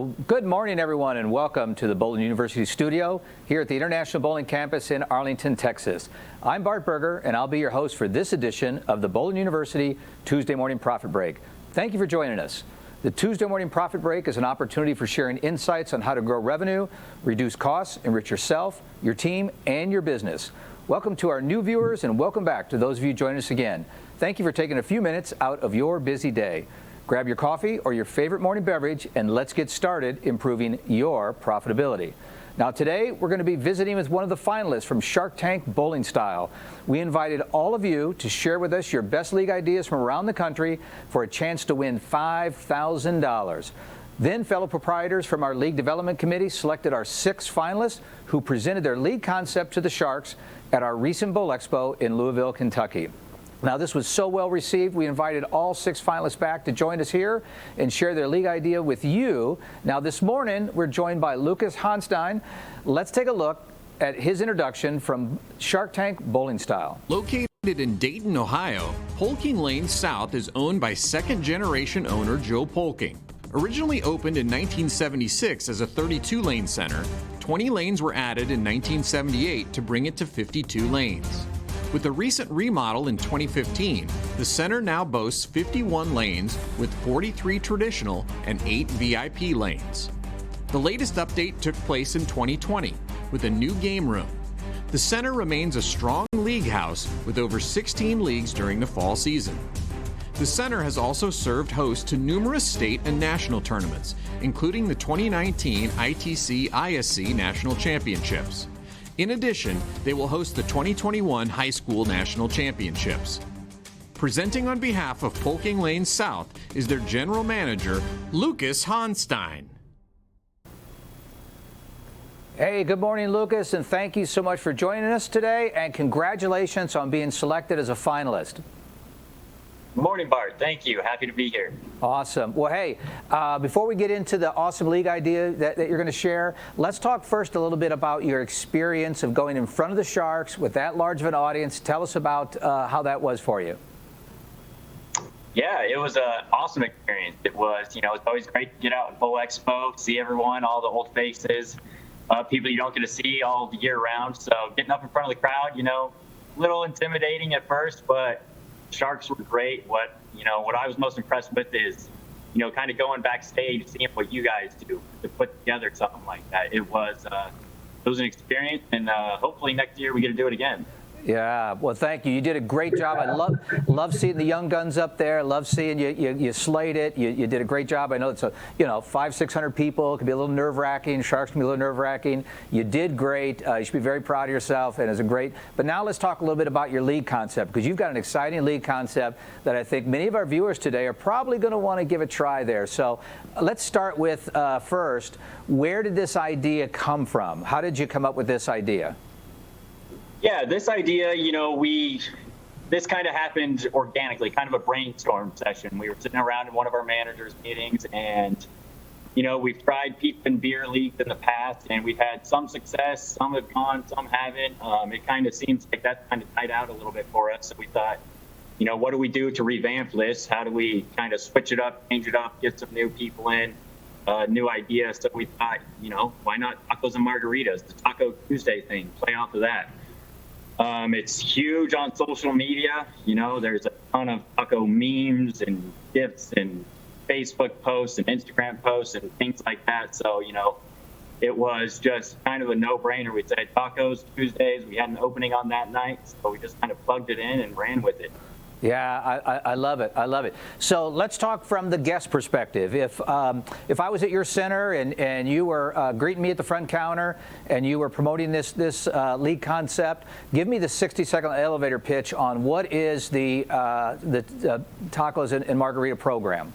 So good morning, everyone, and welcome to the Bowling University studio here at the International Bowling Campus in Arlington, Texas. I'm Bart Berger, and I'll be your host for this edition of the Bowling University Tuesday Morning Profit Break. Thank you for joining us. The Tuesday Morning Profit Break is an opportunity for sharing insights on how to grow revenue, reduce costs, enrich yourself, your team, and your business. Welcome to our new viewers, and welcome back to those of you joining us again. Thank you for taking a few minutes out of your busy day. Grab your coffee or your favorite morning beverage, and let's get started improving your profitability. Now today, we're going to be visiting with one of the finalists from Shark Tank Bowling Style. We invited all of you to share with us your best league ideas from around the country for a chance to win $5,000. Then fellow proprietors from our League Development Committee selected our 6 finalists who presented their league concept to the Sharks at our recent Bowl Expo in Louisville, Kentucky. Now, this was so well received, we invited all 6 finalists back to join us here and share their league idea with you. Now, this morning, we're joined by Lucas Hohnstein. Let's take a look at his introduction from Shark Tank Bowling Style. Located in Dayton, Ohio, Poelking Lanes South is owned by second-generation owner Joe Poelking. Originally opened in 1976 as a 32-lane center, 20 lanes were added in 1978 to bring it to 52 lanes. With a recent remodel in 2015, the center now boasts 51 lanes with 43 traditional and 8 VIP lanes. The latest update took place in 2020 with a new game room. The center remains a strong league house with over 16 leagues during the fall season. The center has also served host to numerous state and national tournaments, including the 2019 ITC-ISC National Championships. In addition, they will host the 2021 High School National Championships. Presenting on behalf of Poelking Lanes South is their general manager, Lucas Hohnstein. Hey, good morning, Lucas, and thank you so much for joining us today, and congratulations on being selected as a finalist. Good morning, Bart. Thank you. Happy to be here. Awesome. Well, hey, before we get into the awesome league idea that you're going to share, let's talk first a little bit about your experience of going in front of the Sharks with that large of an audience. Tell us about how that was for you. Yeah, it was an awesome experience. It was, it's always great to get out at Bowl Expo, see everyone, all the old faces, people you don't get to see all year round. So getting up in front of the crowd, a little intimidating at first, but Sharks were great. What I was most impressed with is, kind of going backstage, seeing what you guys do to put together something like that. It was an experience, and hopefully next year we get to do it again. Yeah, well, thank you. You did a great job. I love seeing the young guns up there. Love seeing you slayed it. You did a great job. I know it's 500-600 people. It can be a little nerve-wracking. Sharks can be a little nerve-wracking. You did great. You should be very proud of yourself, and it's a great. But now let's talk a little bit about your league concept, because you've got an exciting league concept that I think many of our viewers today are probably going to want to give a try there. So let's start with first, where did this idea come from? How did you come up with this idea? Yeah, this idea, this kind of happened organically, kind of a brainstorm session. We were sitting around in one of our managers' meetings, and, we've tried pizza and beer leagues in the past, and we've had some success, some have gone, some haven't. It kind of seems like that's kind of died out a little bit for us. So we thought, what do we do to revamp this? How do we kind of switch it up, change it up, get some new people in, new ideas? So we thought, why not tacos and margaritas, the Taco Tuesday thing, play off of that. It's huge on social media. There's a ton of taco memes and GIFs and Facebook posts and Instagram posts and things like that. So, it was just kind of a no-brainer. We said Tacos Tuesdays. We had an opening on that night, so we just kind of plugged it in and ran with it. Yeah, I love it. I love it. So let's talk from the guest perspective. If I was at your center and you were greeting me at the front counter and you were promoting this league concept, give me the 60-second elevator pitch on what is the tacos and margarita program.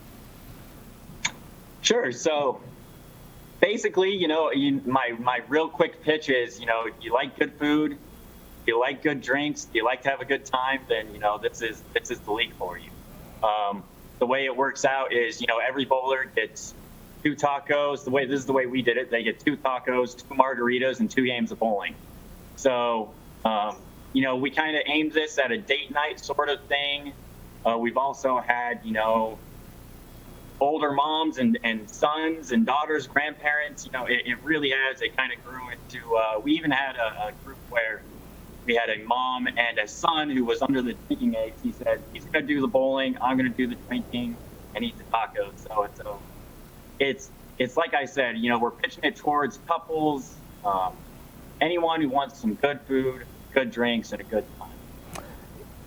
Sure. So basically, my real quick pitch is, you like good food, you like good drinks, you like to have a good time, then this is the league for you. The way it works out is, every bowler gets 2 tacos. This is the way we did it. They get 2 tacos, 2 margaritas, and 2 games of bowling. So we kind of aimed this at a date night sort of thing. We've also had older moms and sons and daughters, grandparents. It really has. It kind of grew into, we even had a group where we had a mom and a son who was under the drinking age. He said, he's going to do the bowling, I'm going to do the drinking, and eat the tacos. So it's like I said, we're pitching it towards couples, anyone who wants some good food, good drinks, and a good time.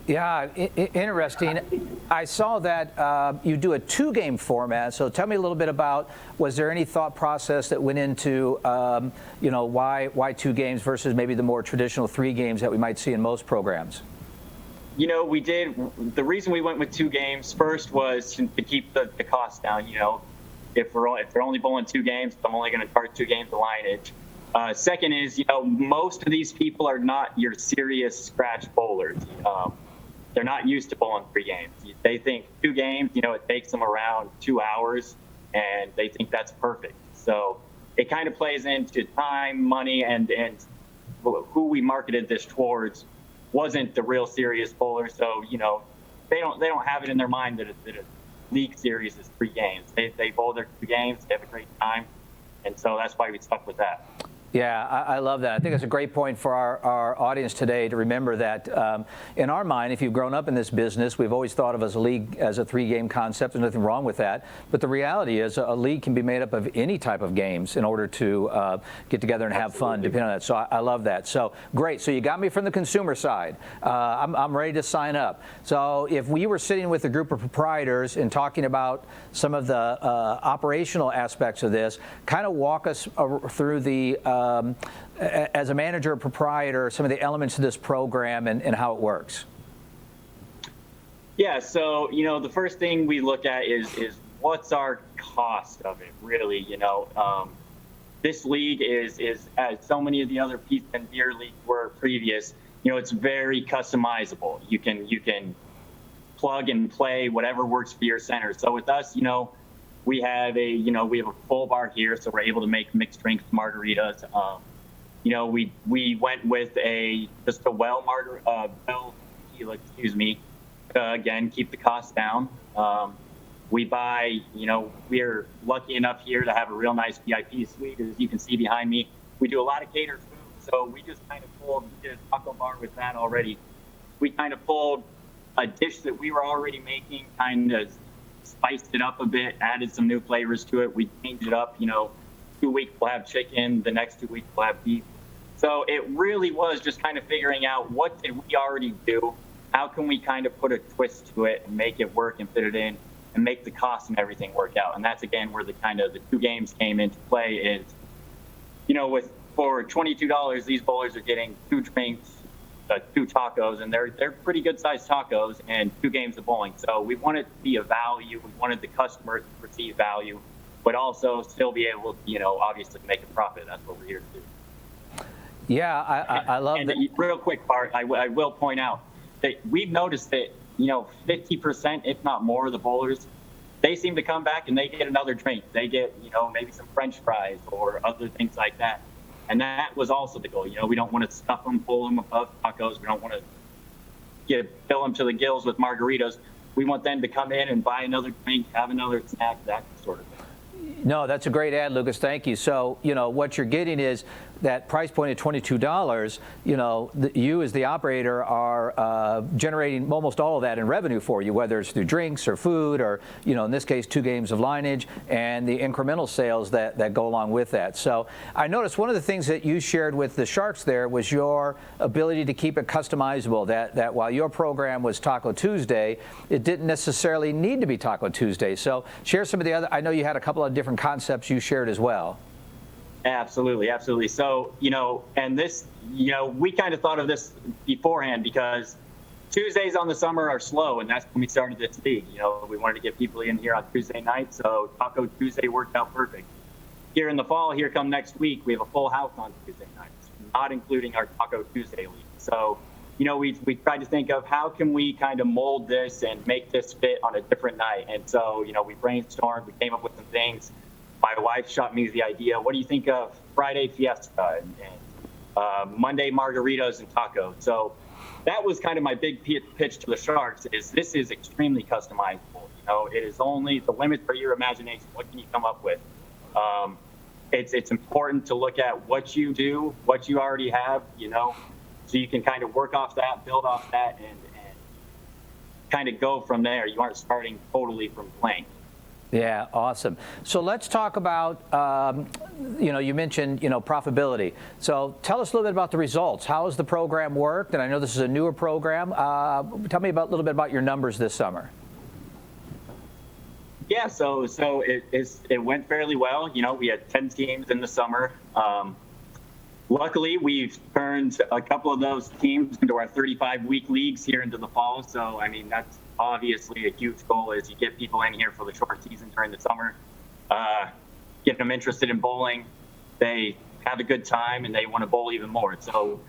Yeah, interesting. I saw that you do a 2-game format. So tell me a little bit about, was there any thought process that went into, why 2 games versus maybe the more traditional 3 games that we might see in most programs? We did. The reason we went with 2 games first was to keep the cost down. If they're only bowling 2 games, I'm only going to charge 2 games of lineage. Second is, most of these people are not your serious scratch bowlers. They're not used to bowling 3 games. They think 2 games, it takes them around 2 hours, and they think that's perfect. So it kind of plays into time, money, and who we marketed this towards wasn't the real serious bowler. So they don't have it in their mind that a league series is 3 games. They bowl their 2 games, they have a great time, and so that's why we stuck with that. Yeah, I love that. I think it's a great point for our audience today to remember that in our mind, if you've grown up in this business, we've always thought of as a league as a 3-game concept. There's nothing wrong with that. But the reality is a league can be made up of any type of games in order to get together and have fun, depending on that. So I love that. So great. So you got me from the consumer side. I'm ready to sign up. So if we were sitting with a group of proprietors and talking about some of the operational aspects of this, kind of walk us through the as a manager or proprietor, some of the elements of this program and how it works. Yeah, so the first thing we look at is what's our cost of it, really. This league is as so many of the other pizza and beer leagues were previous. It's very customizable. You can plug and play whatever works for your center. So with us, we have a full bar here, so we're able to make mixed drinks, margaritas. We went with just a well tequila, again, keep the cost down. We buy, we're lucky enough here to have a real nice VIP suite, as you can see behind me. We do a lot of catered food, so we just kind of pulled, we did a taco bar with that already. We kind of pulled a dish that we were already making, kind of spiced it up a bit, added some new flavors to it. We changed it up. 2 weeks we'll have chicken, the next 2 weeks we'll have beef. So it really was just kind of figuring out what did we already do, how can we kind of put a twist to it and make it work and fit it in and make the cost and everything work out. And that's again where the 2 games came into play is, for $22, these bowlers are getting 2 drinks, 2 tacos, and they're pretty good sized tacos and 2 games of bowling. So we wanted to be a value. We wanted the customer to perceive value, but also still be able to, obviously make a profit. That's what we're here to do. Yeah, I love that. Real quick part, I will point out that we've noticed that, 50%, if not more, of the bowlers, they seem to come back and they get another drink. They get, maybe some French fries or other things like that. And that was also the goal. We don't want to stuff them, pull them above tacos. We don't want to fill them to the gills with margaritas. We want them to come in and buy another drink, have another snack, that sort of thing. No, that's a great ad, Lucas. Thank you. So, what you're getting is that price point at $22, you as the operator are generating almost all of that in revenue for you, whether it's through drinks or food or, in this case, 2 games of lineage and the incremental sales that go along with that. So I noticed one of the things that you shared with the Sharks there was your ability to keep it customizable, that while your program was Taco Tuesday, it didn't necessarily need to be Taco Tuesday. So share some of the other, I know you had a couple of different concepts you shared as well. Absolutely. So, and this, we kind of thought of this beforehand because Tuesdays on the summer are slow, and that's when we started this league. We wanted to get people in here on Tuesday night, so Taco Tuesday worked out perfect. Here in the fall, here come next week, we have a full house on Tuesday nights, not including our Taco Tuesday league. So, we tried to think of how can we kind of mold this and make this fit on a different night. And so, we brainstormed, we came up with some things. My wife shot me the idea, what do you think of Friday Fiesta and Monday margaritas and tacos? So that was kind of my big pitch to the Sharks is this is extremely customizable. It is only the limits for your imagination. What can you come up with? It's important to look at what you do, what you already have, so you can kind of work off that, build off that, and kind of go from there. You aren't starting totally from blank. Yeah, awesome. So let's talk about, you mentioned, profitability. So tell us a little bit about the results. How has the program worked? And I know this is a newer program. Tell me a little bit about your numbers this summer. Yeah, so it went fairly well. We had 10 teams in the summer. Luckily, we've turned a couple of those teams into our 35-week leagues here into the fall. So, that's obviously a huge goal is you get people in here for the short season during the summer, get them interested in bowling. They have a good time, and they want to bowl even more. So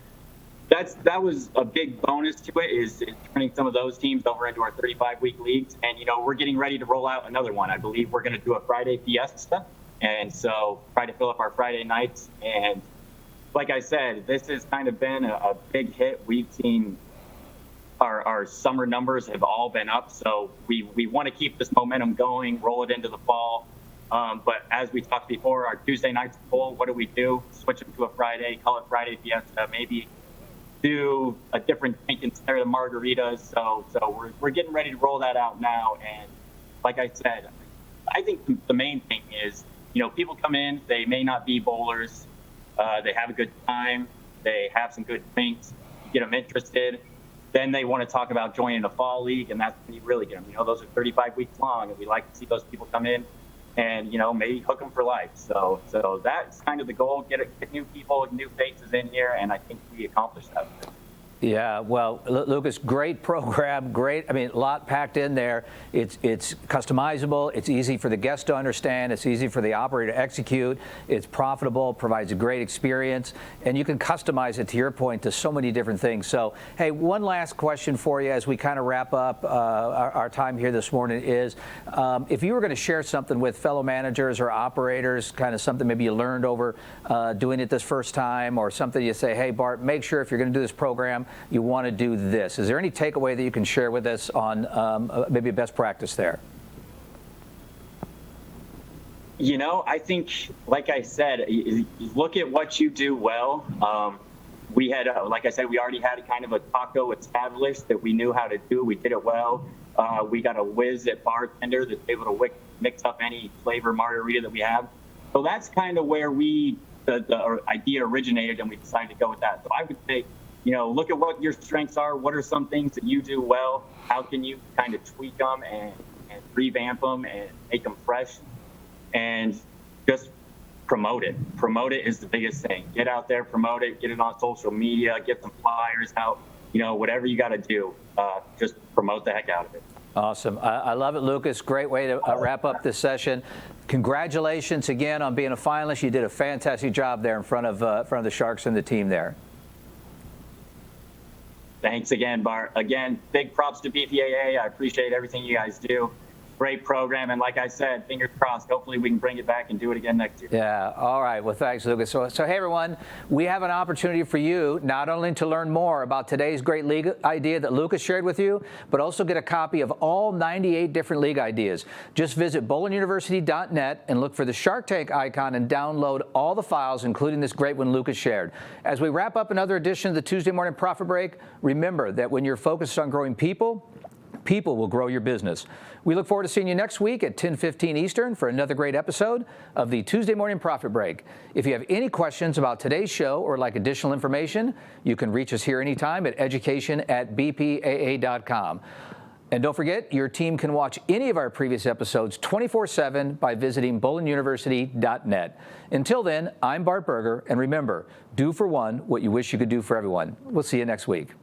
that was a big bonus to it is turning some of those teams over into our 35-week leagues. And, we're getting ready to roll out another one. I believe we're going to do a Friday fiesta. And so try to fill up our Friday nights. And like I said, this has kind of been a big hit. We've seen our summer numbers have all been up. So we want to keep this momentum going, roll it into the fall. But as we talked before, our Tuesday nights full, what do? Switch them to a Friday, call it Friday Fiesta, maybe do a different drink instead of the margaritas. So we're getting ready to roll that out now. And like I said, I think the main thing is, people come in, they may not be bowlers. They have a good time. They have some good drinks. You get them interested. Then they want to talk about joining a fall league, and that's when you really get them. Those are 35 weeks long, and we like to see those people come in and, maybe hook them for life. So that's kind of the goal, get new people, new faces in here, and I think we accomplished that. Yeah, well, Lucas, great program, great. A lot packed in there. It's customizable. It's easy for the guest to understand. It's easy for the operator to execute. It's profitable, provides a great experience, and you can customize it, to your point, to so many different things. So, hey, one last question for you as we kind of wrap up our time here this morning is, if you were going to share something with fellow managers or operators, kind of something maybe you learned over doing it this first time, or something you say, hey, Bart, make sure if you're going to do this program, you want to do this. Is there any takeaway that you can share with us on maybe a best practice there? I think, like I said, look at what you do well. We had, like I said, we already had kind of a taco established that we knew how to do. We did it well. We got a whiz at bartender that's able to mix up any flavor margarita that we have. So that's kind of where the idea originated, and we decided to go with that. So I would say, look at what your strengths are. What are some things that you do well? How can you kind of tweak them and revamp them and make them fresh? And just promote it. Promote it is the biggest thing. Get out there, promote it, get it on social media, get some flyers out, whatever you got to do. Just promote the heck out of it. Awesome. I love it, Lucas. Great way to wrap up this session. Congratulations again on being a finalist. You did a fantastic job there in front of the Sharks and the team there. Thanks again, Bart. Again, big props to BPAA. I appreciate everything you guys do. Great program, and like I said, fingers crossed, hopefully we can bring it back and do it again next year. Yeah, all right. Well, thanks, Lucas. So hey, everyone, we have an opportunity for you not only to learn more about today's great league idea that Lucas shared with you, but also get a copy of all 98 different league ideas. Just visit bowlinguniversity.net and look for the Shark Tank icon and download all the files, including this great one Lucas shared. As we wrap up another edition of the Tuesday Morning Profit Break, remember that when you're focused on growing people will grow your business. We look forward to seeing you next week at 10:15 Eastern for another great episode of the Tuesday Morning Profit Break. If you have any questions about today's show or like additional information, you can reach us here anytime at education@bpaa.com. And don't forget, your team can watch any of our previous episodes 24/7 by visiting bowlinguniversity.net. Until then, I'm Bart Berger, and remember, do for one what you wish you could do for everyone. We'll see you next week.